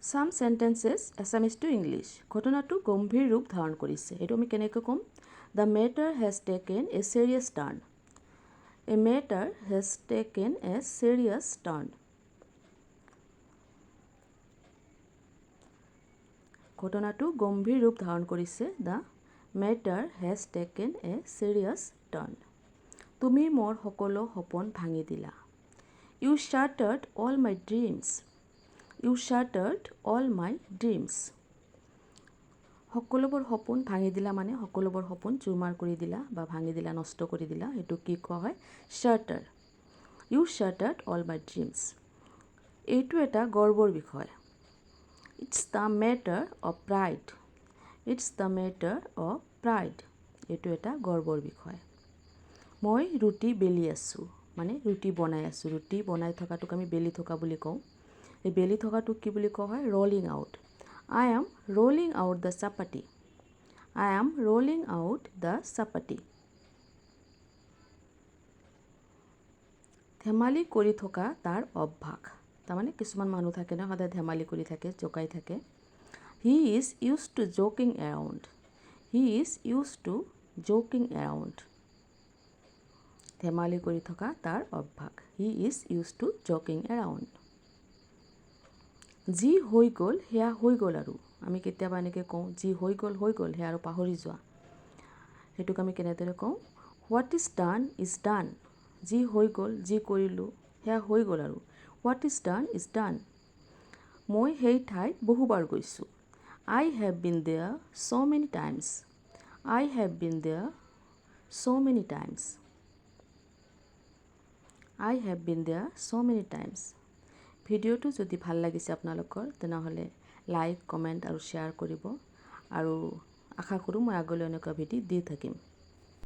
Some sentences Assamese to English. ঘটনাটো গম্ভীৰ ৰূপ ধাৰণ কৰিছে। এইটো আমি কেনেকৈ ক'ম? The matter has taken a serious turn. A matter has taken a serious turn. ঘটনাটো গম্ভীৰ ৰূপ ধাৰণ কৰিছে। The matter has taken a serious turn. তুমি মোৰ সকলো সপোন ভাঙি দিলা। You shattered all my dreams. You shattered all my dreams. সকলোবোৰ সপোন ভাঙি দিলা মানে সকলোবোৰ সপোন চুৰমাৰ কৰি দিলা বা ভাঙি দিলা, নষ্ট কৰি দিলা। এইটো কি কোৱা হয়? Shatter. You shattered all my dreams. এইটো এটা গৰ্বৰ বিষয়। It's the matter of pride. It's the matter of pride. এইটো এটা গৰ্বৰ বিষয়। মই ৰুটি বেলি আছোঁ মানে ৰুটি বনাই আছোঁ। ৰুটি বনাই থকাটোক আমি বেলি থকা বুলি কওঁ। এই বেলি থকাটোক কি বুলি কোৱা হয়? Rolling out. I am rolling out the chapati. I am rolling out the chapati. ধেমালি কৰি থকা তাৰ অভ্যাস। তাৰমানে কিছুমান মানুহ থাকে না সদায় ধেমালি কৰি থাকে, জোকাই থাকে। He is used to joking around. He is used to joking around. ধেমালি কৰি থকা তাৰ অভ্যাস। He is used to joking around. যি হৈ গ'ল সেয়া হৈ গ'ল আৰু। আমি কেতিয়াবা এনেকৈ কওঁ যি হৈ গ'ল সেয়া আৰু পাহৰি যোৱা। সেইটোক আমি কেনেদৰে কওঁ? What is done is done. যি হৈ গ'ল, যি কৰিলোঁ সেয়া হৈ গ'ল আৰু। What is done is done. মই সেই ঠাইত বহুবাৰ গৈছোঁ। I have been there so many times. I have been there so many times. I have been there so many times. ভিডিঅ'টো যদি ভাল লাগিছে আপোনালোকৰ তেনেহ'লে লাইক, কমেণ্ট আৰু শ্বেয়াৰ কৰিব আৰু আশা কৰোঁ মই আগলৈ এনেকুৱা ভিডিঅ' দি থাকিম।